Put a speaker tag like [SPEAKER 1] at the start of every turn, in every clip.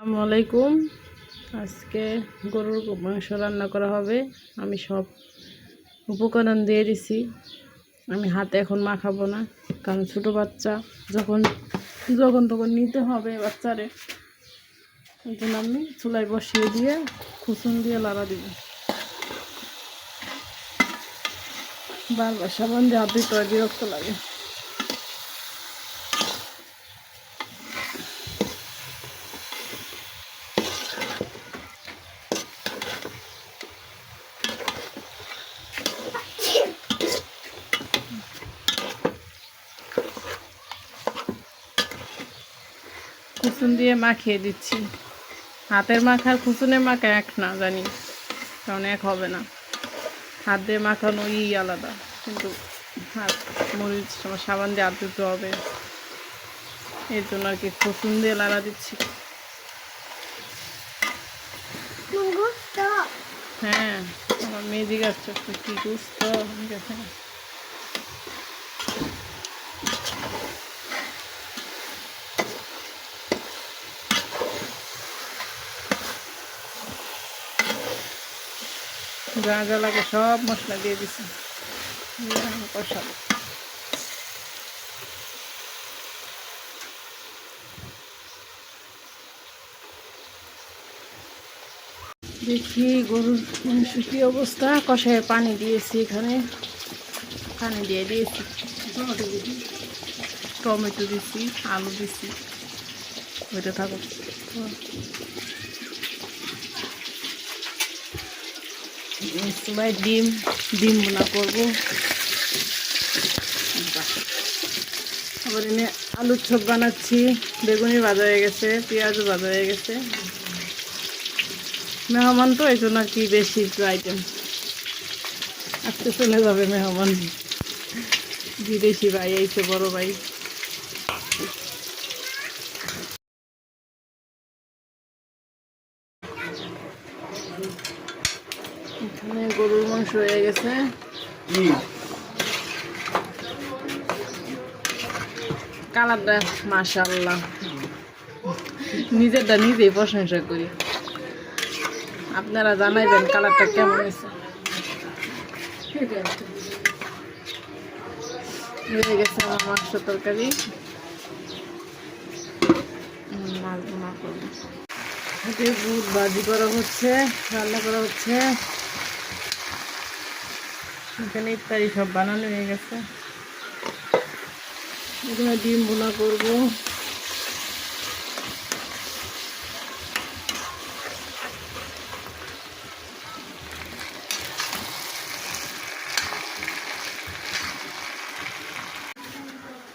[SPEAKER 1] আসসালামু আলাইকুম। আজকে গরুর মাংস রান্না করা হবে। আমি সব উপকরণ দিয়ে দিছি। আমি হাতে এখন মাখাবো না, কারণ ছোটো বাচ্চা যখন যখন তখন নিতে হবে বাচ্চারে। এই জন্য আমি চুলায় বসিয়ে দিয়ে খুসুন দিয়ে লাড়া দিব। বারবার সাবান দিয়ে হাত দিতে বিরক্ত লাগে। খুসুন দিয়ে মাখিয়ে দিচ্ছি। হাতের মাখার খুসুনের মাখা এক না জানি, কারণ এক হবে না। হাত দিয়ে মাখানো আলাদা, কিন্তু হাত মরিচ সাবান দিয়ে হাত দিতে হবে। এর জন্য আর কি খুসুন দিয়ে লাড়া দিচ্ছি। হ্যাঁ, আমার মেজি গাছ কি গুস্ত গেছে। যা যা লাগে সব মশলা দিয়ে দিছি, কষাবো। দেখি গরুর মাংস কি অবস্থা। কষায় পানি দিয়েছি, এখানে পানি দিয়ে দিয়েছি, টমেটো দিছি, আলু দিছি, ওইটা থাকুক। ডিম বোনা করবো। আবার এনে আলুর চপ বানাচ্ছি। বেগুনি ভাজা হয়ে গেছে, পেঁয়াজও ভাজা হয়ে গেছে। মেহমান তো এই জন্য আর কি বেশি আইটেম। আজকে চলে যাবে মেহমান, বিদেশি ভাই এইছে, বড় ভাই। এখানে গরুর মাংস হয়ে গেছে। কালারটা মাশাআল্লাহ, নিজেরটা নিজেই প্রশংসা করি। আপনারা জানাইবেন কালারটা কেমন হয়েছে। হয়ে গেছে আমার মাংস তরকারি। মাছ বোনা করবো। বুট ভাজি করা হচ্ছে, রান্না করা হচ্ছে। এখানে ইত্যাদি সব বানানো হয়ে গেছে। এখানে ডিম বোনা করবো।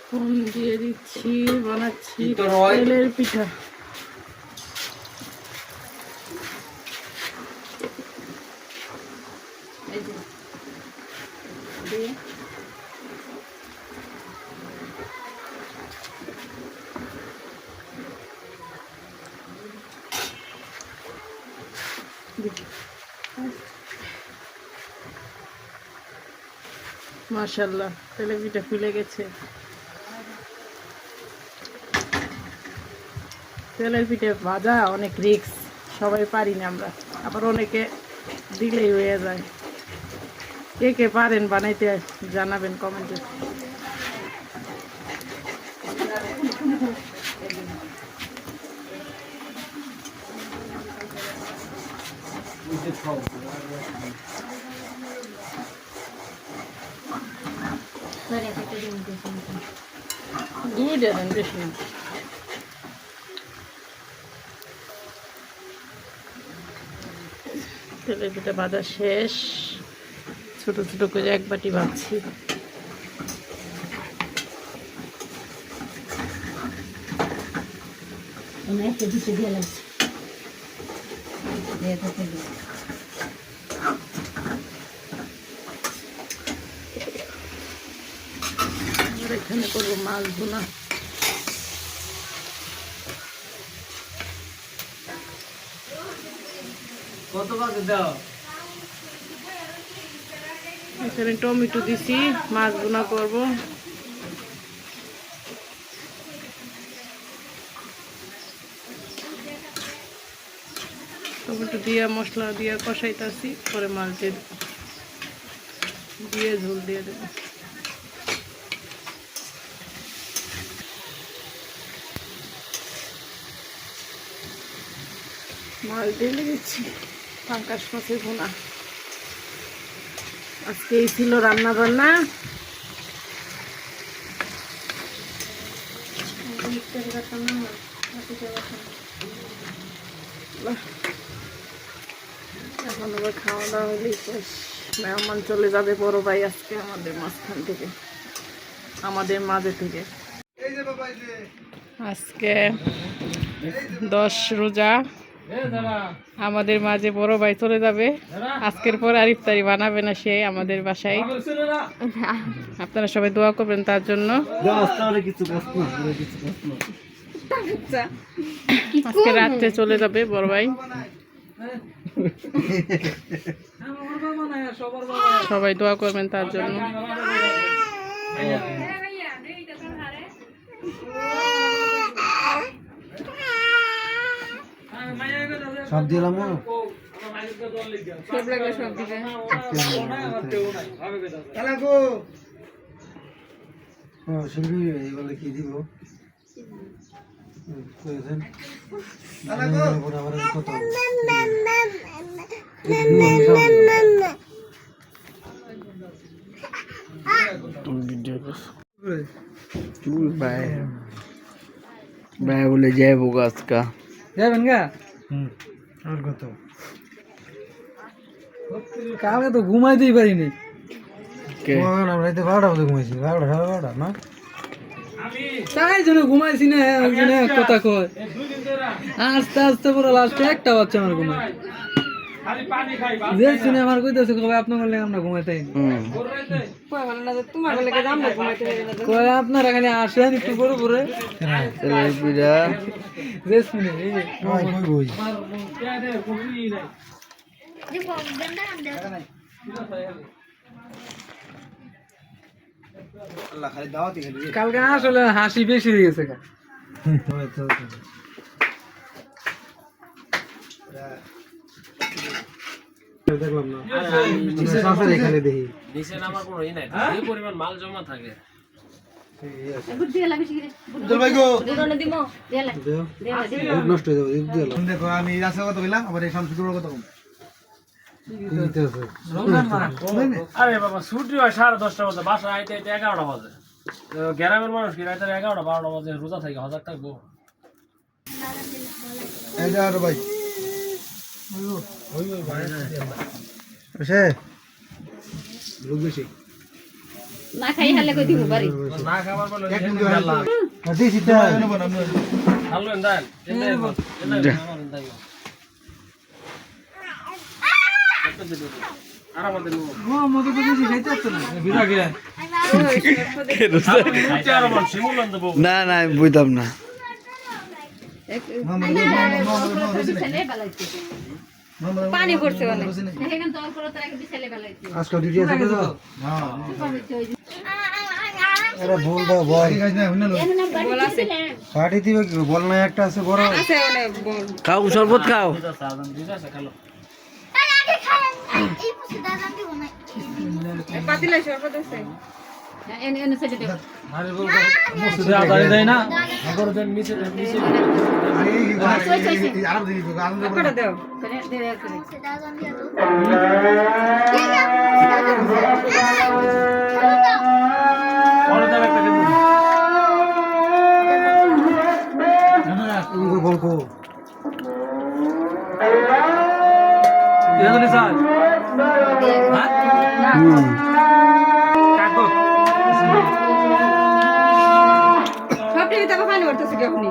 [SPEAKER 1] ফোন দিয়ে দিচ্ছি, বানাচ্ছি তেলের পিঠা। মাশাআল্লাহ, তেলের পিঠা ফুলে গেছে। তেলের পিঠে ভাজা অনেক রিস্ক, সবাই পারি না আমরা, আবার অনেকে দিলেই হয়ে যায়। কে কে পারেন বানাইতে জানাবেন কমেন্টে। দুইটা দেন, বেশি না। তেলের পিঠা ভাজা শেষ। ছোট ছোট করে এক বাটি ভাজছি। এখানে করবো মাছ বোনা। এখানে টমেটো দিছি, মাছ বোনা করবো। টমেটো দিয়ে মশলা দিয়ে কষাইতেছি, পরে মাছ দিয়ে দেবো, দিয়ে ঝোল দিয়ে দেবো। মাছ দিয়ে লেগেছি পাঙ্কাশ মাছের ভুনা। আজকে এই ছিল রান্না বান্না। এখন আবার খাওয়া দাওয়া হলেই শেষ। মেহমান চলে যাবে বড় ভাই আজকে আমাদের মাঝখান থেকে, আমাদের মাঝে থেকে। আজকে 10 রোজা, আমাদের মাঝে বড় ভাই চলে যাবে। আজকের পর আর ইফতারি বানাবে না সে আমাদের বাসায়। আপনারা সবাই দোয়া করবেন তার জন্য। আজকে রাত্রে চলে যাবে বড় ভাই। সবাই দোয়া করবেন তার জন্য।
[SPEAKER 2] সব দিলাম
[SPEAKER 1] সব লাগলে সব দিবে।
[SPEAKER 2] শিল্পী বলে কি দিব কত
[SPEAKER 3] ভাই বলে যাইব আজকা
[SPEAKER 2] যাবেন গা। আর কত কালকে তো ঘুমাইতেই পারিনি। রাতে 12টা বাজে ঘুমাইছি, 12টা 12:30 না তাই জন্য ঘুমাইছি না। ওইখানে কথা কয় আস্তে আস্তে পুরো লাস্টে 1টা বাচ্চা আমার ঘুমায়। যে শুনে আমার কইতেছে কবে আপনার বললে আমরা ঘুমাইতেই কয় আপনারা খালি আসেন একটু করে পরে যে শুনে কালকে আসলে হাসি বেশি হয়ে গেছে। দেখলাম না এখানে দেখি নিচে নামার কোনো ই নাই, এই পরিমাণ মাল জমা থাকে। দেখো আমি রাস্তার কথা বললাম, আবার এই শামসুর কথা বললাম।
[SPEAKER 4] আরে বাবা ছুটি হয় 10:30 বাজে, বাসা আইতে আইতে 11টা বাজে। গ্রামের মানুষ কি রাতের 11টা 12টা বাজে রোজা থাকে হাজার থাকবো।
[SPEAKER 2] ভাই লোক বেশি
[SPEAKER 5] না খাই হালে কই দিব বাড়ি
[SPEAKER 4] না খাবার বলে
[SPEAKER 2] দিছি তাই
[SPEAKER 4] ভালো দেন আর আমাদের
[SPEAKER 2] মতো তো বেশি খাইতে হচ্ছে না বিরাগে
[SPEAKER 3] না না আমি বুঝতাম না।
[SPEAKER 5] পানি পড়ছে অনেক এখান তো অল্প রাতে বিছালে বেলাইছে
[SPEAKER 2] আজকে ডিউটি আছে তো। হ্যাঁ আরে বল দাও বল
[SPEAKER 5] বল আছে
[SPEAKER 2] পার্টি দিবে কি বল না একটা আছে বড়
[SPEAKER 5] আছে অনেক বল
[SPEAKER 3] খাও শরবত খাও।
[SPEAKER 5] পাতিলে শরবত আছে এনে এনে সেটা দেব
[SPEAKER 4] আরে বল মসজিদে আদায় দেয় না আগর দেন নিচে নিচে
[SPEAKER 2] আরাম দিবি তো আরাম দিবি
[SPEAKER 5] কটা দাও করে দে দে করে
[SPEAKER 4] বড় দাও একটা দেব
[SPEAKER 2] ইগো বলকো
[SPEAKER 4] এখানে স্যার হ্যাঁ কাকো
[SPEAKER 5] সব টিভিতে পানি পড়তেছে কি আপনি